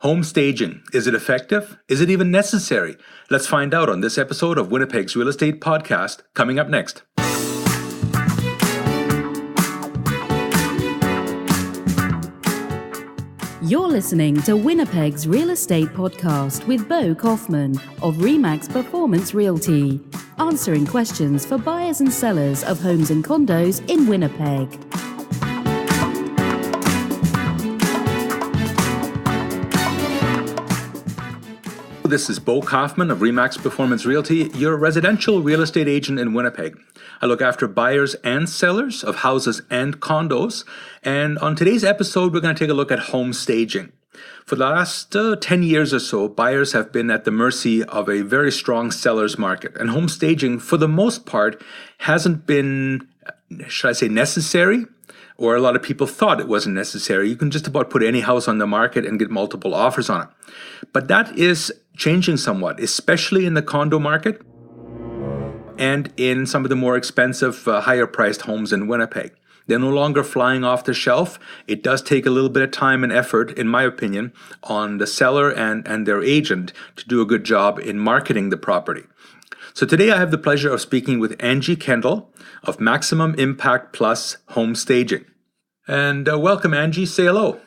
Home staging. Is it effective? Is it even necessary? Let's find out on this episode of Winnipeg's Real Estate Podcast, coming up next. You're listening to Winnipeg's Real Estate Podcast with Bo Kaufman of Remax Performance Realty, answering questions for buyers and sellers of homes and condos in Winnipeg. This is Bo Kaufman of Remax Performance Realty, your residential real estate agent in Winnipeg. I look after buyers and sellers of houses and condos. And on today's episode, we're going to take a look at home staging. For the last 10 years or so, buyers have been at the mercy of a very strong seller's market. And home staging, for the most part, hasn't been, should I say, necessary? Or a lot of people thought it wasn't necessary. You can just about put any house on the market and get multiple offers on it. But that is changing somewhat, especially in the condo market and in some of the more expensive, higher-priced homes in Winnipeg. They're no longer flying off the shelf. It does take a little bit of time and effort, in my opinion, on the seller and their agent to do a good job in marketing the property. So today I have the pleasure of speaking with Angie Kendel of Maximum Impact Plus Home Staging. And welcome, Angie. Say hello.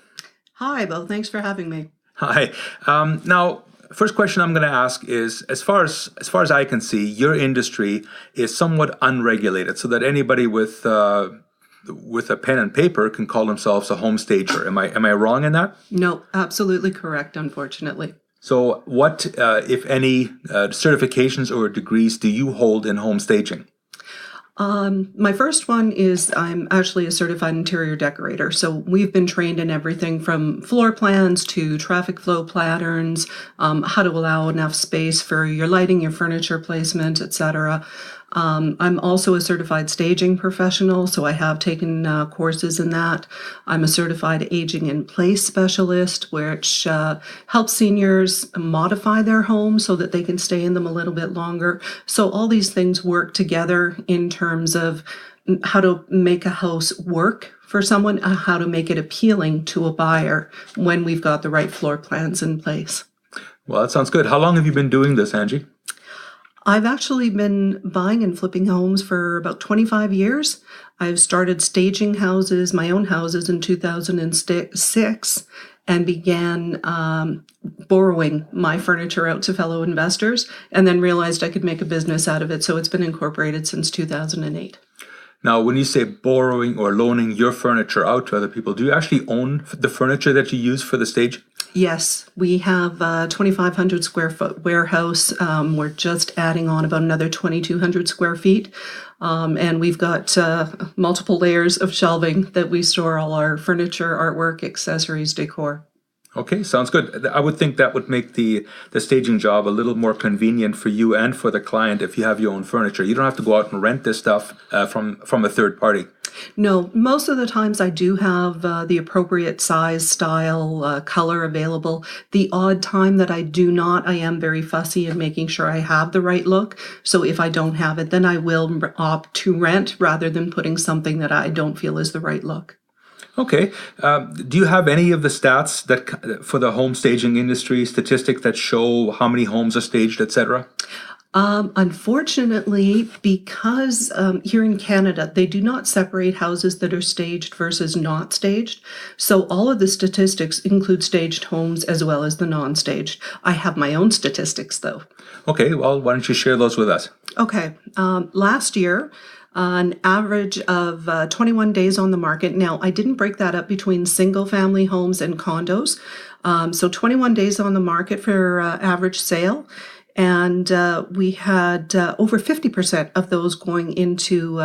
Hi, Bo. Thanks for having me. Hi. Now, first question I'm going to ask is, as far as I can see, your industry is somewhat unregulated, so that anybody with a pen and paper can call themselves a home stager. Am I wrong in that? No, absolutely correct, unfortunately. So what, if any, certifications or degrees do you hold in home staging? My first one is I'm actually a certified interior decorator. So we've been trained in everything from floor plans to traffic flow patterns, how to allow enough space for your lighting, your furniture placement, etc. I'm also a certified staging professional, so I have taken courses in that. I'm a certified aging in place specialist, which helps seniors modify their homes so that they can stay in them a little bit longer. So all these things work together in terms of how to make a house work for someone, how to make it appealing to a buyer when we've got the right floor plans in place. Well, that sounds good. How long have you been doing this, Angie? I've actually been buying and flipping homes for about 25 years. I've started staging houses, my own houses, in 2006 and began borrowing my furniture out to fellow investors and then realized I could make a business out of it. So it's been incorporated since 2008. Now, when you say borrowing or loaning your furniture out to other people, do you actually own the furniture that you use for the stage? Yes, we have a 2,500 square foot warehouse. We're just adding on about another 2,200 square feet. And we've got multiple layers of shelving that we store all our furniture, artwork, accessories, decor. Okay, sounds good. I would think that would make the staging job a little more convenient for you and for the client if you have your own furniture. You don't have to go out and rent this stuff from a third party. No, most of the times I do have the appropriate size, style, color available. The odd time that I do not, I am very fussy in making sure I have the right look. So if I don't have it, then I will opt to rent rather than putting something that I don't feel is the right look. Okay. Do you have any of the stats that for the home staging industry, statistics that show how many homes are staged, etc.? Unfortunately, because here in Canada, they do not separate houses that are staged versus not staged. So all of the statistics include staged homes as well as the non-staged. I have my own statistics, though. Okay. Well, why don't you share those with us? Okay. Last year, an average of 21 days on the market. Now, I didn't break that up between single-family homes and condos. So 21 days on the market for average sale. And we had over 50% of those going into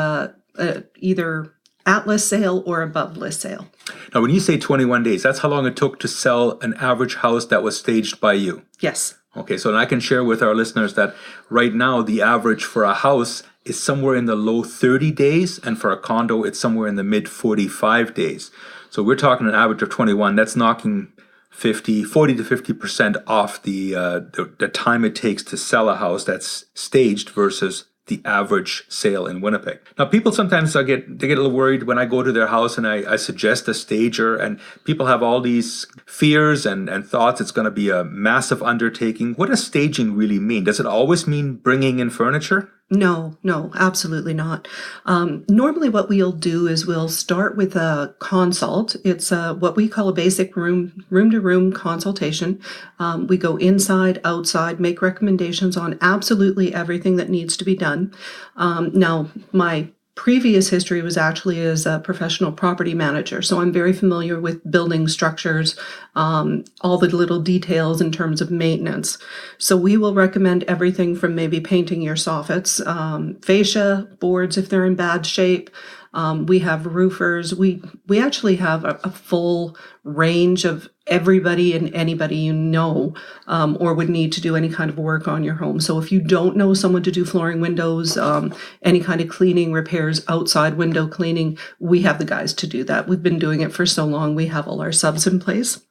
either at-list sale or above-list sale. Now, when you say 21 days, that's how long it took to sell an average house that was staged by you? Yes. Okay, so I can share with our listeners that right now the average for a house is somewhere in the low 30 days, and for a condo, it's somewhere in the mid 45 days. So we're talking an average of 21. That's knocking 40 to 50% off the time it takes to sell a house that's staged versus the average sale in Winnipeg. Now, people sometimes get a little worried when I go to their house and I suggest a stager, and people have all these fears and thoughts it's going to be a massive undertaking. What does staging really mean? Does it always mean bringing in furniture? No, absolutely not. Normally what we'll do is we'll start with a consult. It's what we call a basic room-to-room consultation. We go inside, outside, make recommendations on absolutely everything that needs to be done. Now, my previous history was actually as a professional property manager, so I'm very familiar with building structures, all the little details in terms of maintenance. So we will recommend everything from maybe painting your soffits, fascia, boards if they're in bad shape. We have roofers. We actually have a full range of everybody and anybody you know or would need to do any kind of work on your home. So if you don't know someone to do flooring, windows, any kind of cleaning, repairs, outside window cleaning, we have the guys to do that. We've been doing it for so long. We have all our subs in place.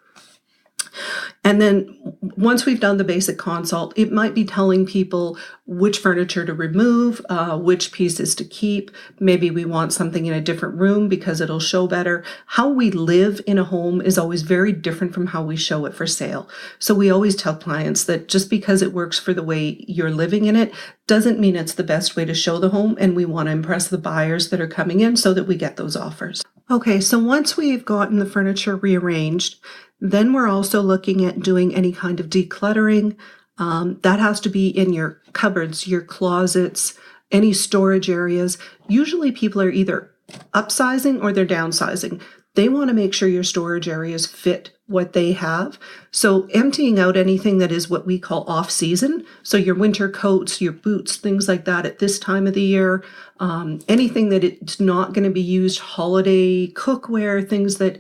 And then once we've done the basic consult, it might be telling people which furniture to remove, which pieces to keep. Maybe we want something in a different room because it'll show better. How we live in a home is always very different from how we show it for sale. So we always tell clients that just because it works for the way you're living in it doesn't mean it's the best way to show the home. And we want to impress the buyers that are coming in so that we get those offers. Okay, so once we've gotten the furniture rearranged, then we're also looking at doing any kind of decluttering. That has to be in your cupboards, your closets, any storage areas. Usually people are either upsizing or they're downsizing. They want to make sure your storage areas fit what they have. So emptying out anything that is what we call off season. So your winter coats, your boots, things like that at this time of the year, anything that it's not going to be used, holiday cookware, things that,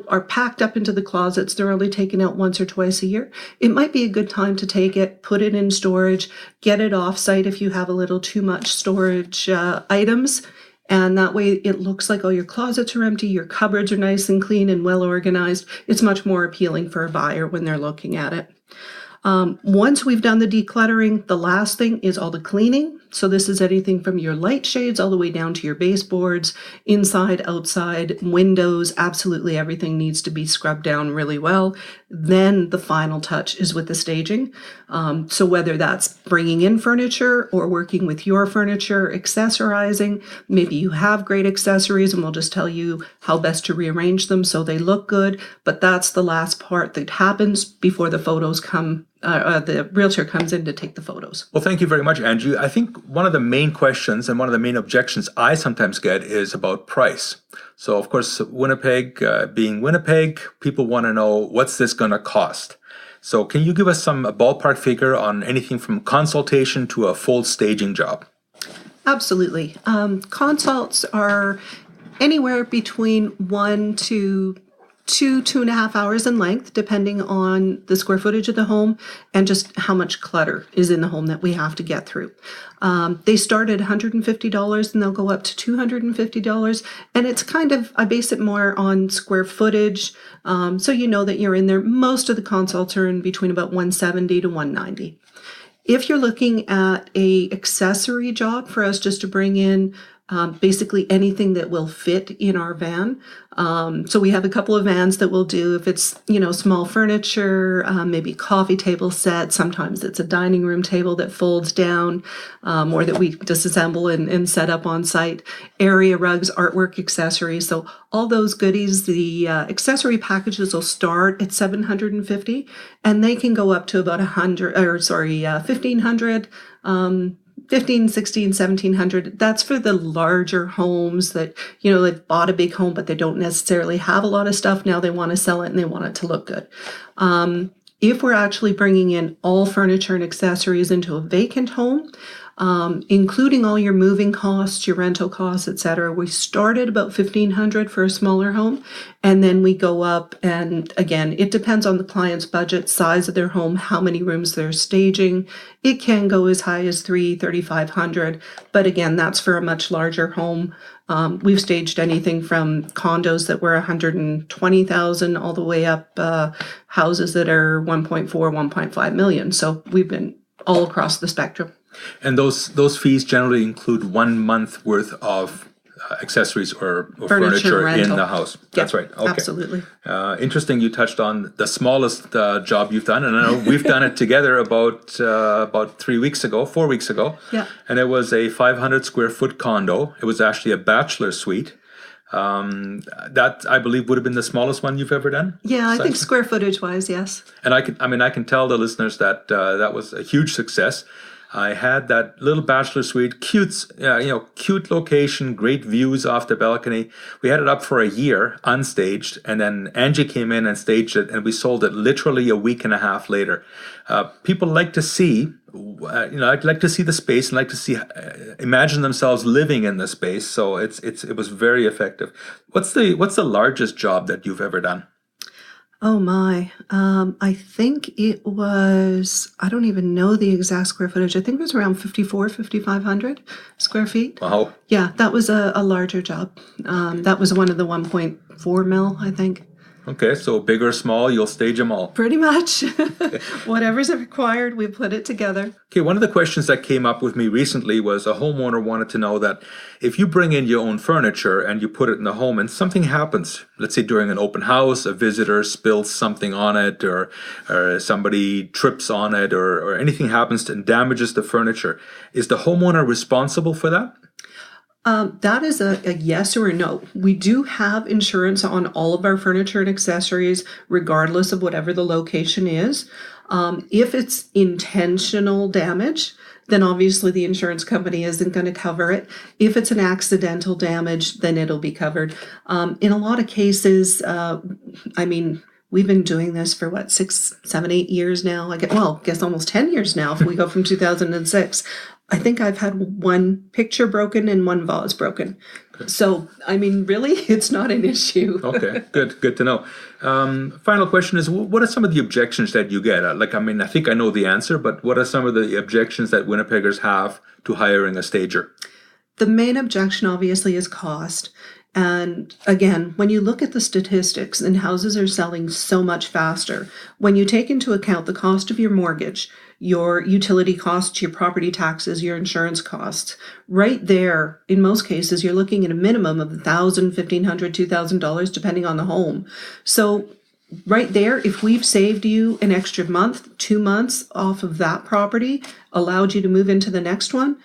are packed up into the closets. They're only taken out once or twice a year. It might be a good time to take it, put it in storage, get it off site if you have a little too much storage items. And that way it looks like all your closets are empty, your cupboards are nice and clean and well organized. It's much more appealing for a buyer when they're looking at it. Once we've done the decluttering, the last thing is all the cleaning. So this is anything from your light shades all the way down to your baseboards, inside, outside, windows, absolutely everything needs to be scrubbed down really well. Then the final touch is with the staging. So whether that's bringing in furniture or working with your furniture, accessorizing, maybe you have great accessories and we'll just tell you how best to rearrange them so they look good. But that's the last part that happens before the photos come. The realtor comes in to take the photos. Well, thank you very much, Angie. I think one of the main questions and one of the main objections I sometimes get is about price. So, of course, Winnipeg, being Winnipeg, people want to know what's this going to cost. So can you give us some ballpark figure on anything from consultation to a full staging job? Absolutely. Consults are anywhere between 1 to 2.5 hours in length, depending on the square footage of the home and just how much clutter is in the home that we have to get through. They start at $150 and they'll go up to $250. And it's I base it more on square footage. So you know that you're in there. Most of the consults are in between about $170 to $190. If you're looking at a accessory job for us just to bring in basically anything that will fit in our van. So we have a couple of vans that we'll do if it's, small furniture, maybe coffee table set. Sometimes it's a dining room table that folds down or that we disassemble and set up on site. Area rugs, artwork, accessories. So all those goodies, the accessory packages will start at $750 and they can go up to about $1,500. 15, 16, 1700. That's for the larger homes that, they've bought a big home, but they don't necessarily have a lot of stuff. Now they want to sell it and they want it to look good. If we're actually bringing in all furniture and accessories into a vacant home, including all your moving costs, your rental costs, etc., we start at about $1,500 for a smaller home, and then we go up. And again, it depends on the client's budget, size of their home, how many rooms they're staging. It can go as high as $3,500, but again, that's for a much larger home. We've staged anything from condos that were $120,000 all the way up houses that are 1.4, 1.5 million. So we've been all across the spectrum. And those fees generally include 1 month worth of accessories or furniture in rental. the house. That's right. Okay. Absolutely. Interesting. You touched on the smallest job you've done, and I know we've done it together about 4 weeks ago. Yeah. And it was a 500 square foot condo. It was actually a bachelor suite. That I believe would have been the smallest one you've ever done. Yeah, I think square footage wise, yes. And I can tell the listeners that that was a huge success. I had that little bachelor suite, cute location, great views off the balcony. We had it up for a year, unstaged, and then Angie came in and staged it, and we sold it literally a week and a half later. People like to see, I'd like to see the space and like to see, imagine themselves living in the space. So it was very effective. What's the largest job that you've ever done? Oh my. I think it was, I don't even know the exact square footage. I think it was around 5,500 square feet. Wow. Yeah, that was a larger job. That was one of the 1.4 mil, I think. Okay, so big or small, you'll stage them all. Pretty much. Whatever's required, we put it together. Okay, one of the questions that came up with me recently was a homeowner wanted to know that if you bring in your own furniture and you put it in the home and something happens, let's say during an open house, a visitor spills something on it or somebody trips on it or anything happens and damages the furniture, is the homeowner responsible for that? That is a yes or a no. We do have insurance on all of our furniture and accessories, regardless of whatever the location is. If it's intentional damage, then obviously the insurance company isn't going to cover it. If it's an accidental damage, then it'll be covered. In a lot of cases, we've been doing this for 6, 7, 8 years now. I guess almost 10 years now if we go from 2006. I think I've had one picture broken and one vase broken. Okay. So, really, it's not an issue. Okay, good to know. Final question is, what are some of the objections that you get? I think I know the answer, but what are some of the objections that Winnipeggers have to hiring a stager? The main objection, obviously, is cost. And again, when you look at the statistics, and houses are selling so much faster, when you take into account the cost of your mortgage, your utility costs, your property taxes, your insurance costs, right there, in most cases, you're looking at a minimum of $1,000, $1,500, $2,000, depending on the home. So right there, if we've saved you an extra month, 2 months off of that property, allowed you to move into the next one,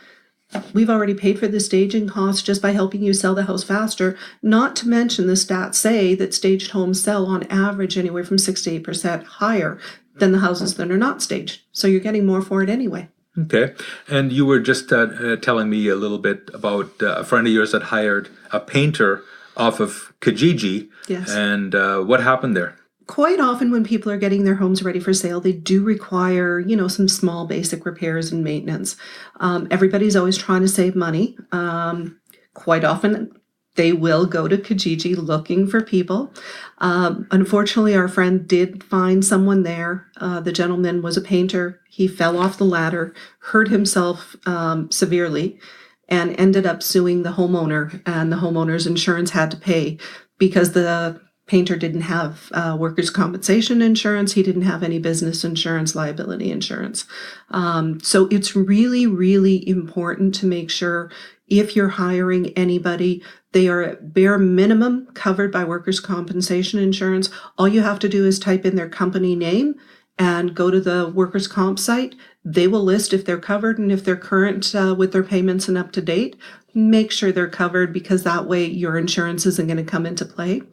we've already paid for the staging costs just by helping you sell the house faster. Not to mention the stats say that staged homes sell on average anywhere from 6 to 8% higher than the houses that are not staged. So you're getting more for it anyway. Okay. And you were just telling me a little bit about a friend of yours that hired a painter off of Kijiji. Yes. And what happened there? Quite often when people are getting their homes ready for sale, they do require, some small basic repairs and maintenance. Everybody's always trying to save money. Quite often they will go to Kijiji looking for people. Unfortunately, our friend did find someone there. The gentleman was a painter. He fell off the ladder, hurt himself severely, and ended up suing the homeowner, and the homeowner's insurance had to pay because the painter didn't have workers' compensation insurance. He didn't have any business insurance, liability insurance. So it's really, really important to make sure if you're hiring anybody, they are at bare minimum covered by workers' compensation insurance. All you have to do is type in their company name and go to the workers' comp site. They will list if they're covered and if they're current with their payments and up to date. Make sure they're covered because that way your insurance isn't going to come into play.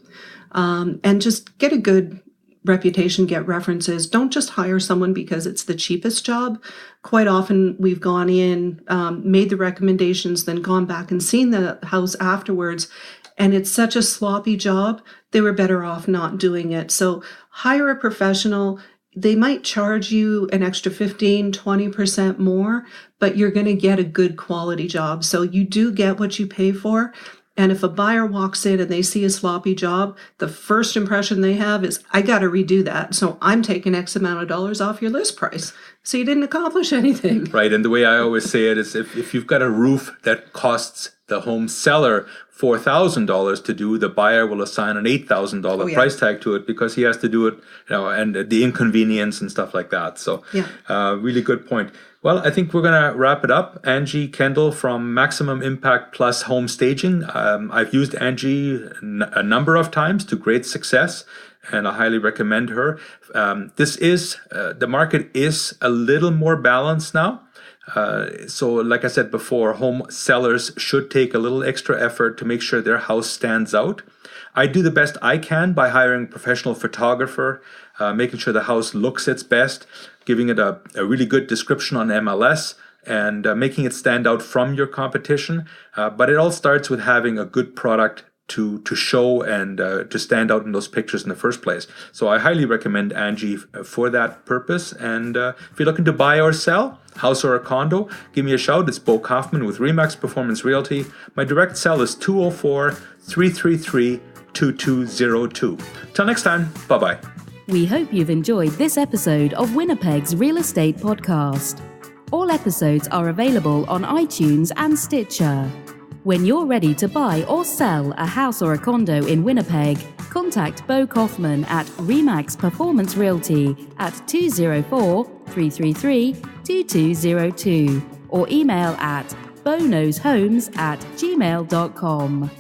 And just get a good reputation, get references. Don't just hire someone because it's the cheapest job. Quite often we've gone in, made the recommendations, then gone back and seen the house afterwards. And it's such a sloppy job, they were better off not doing it. So hire a professional. They might charge you an extra 15, 20% more, but you're going to get a good quality job. So you do get what you pay for. And if a buyer walks in and they see a sloppy job, the first impression they have is, I got to redo that. So I'm taking X amount of dollars off your list price. So you didn't accomplish anything. Right. And the way I always say it is if you've got a roof that costs the home seller $4,000 to do, the buyer will assign an $8,000 price tag to it because he has to do it, and the inconvenience and stuff like that. So really good point. Well, I think we're going to wrap it up. Angie Kendel from Maximum Impact Plus Home Staging. I've used Angie a number of times to great success, and I highly recommend her. The market is a little more balanced now. So like I said before, home sellers should take a little extra effort to make sure their house stands out. I do the best I can by hiring a professional photographer, making sure the house looks its best, giving it a really good description on MLS, and making it stand out from your competition. But it all starts with having a good product to show and to stand out in those pictures in the first place. So I highly recommend Angie for that purpose. And if you're looking to buy or sell, house or a condo, give me a shout. It's Bo Kaufman with RE/MAX Performance Realty. My direct cell is 204-333-2202. Till next time, bye-bye. We hope you've enjoyed this episode of Winnipeg's Real Estate Podcast. All episodes are available on iTunes and Stitcher. When you're ready to buy or sell a house or a condo in Winnipeg, contact Bo Kaufman at RE/MAX Performance Realty at 204-333-2202 or email at boknowshomes@gmail.com.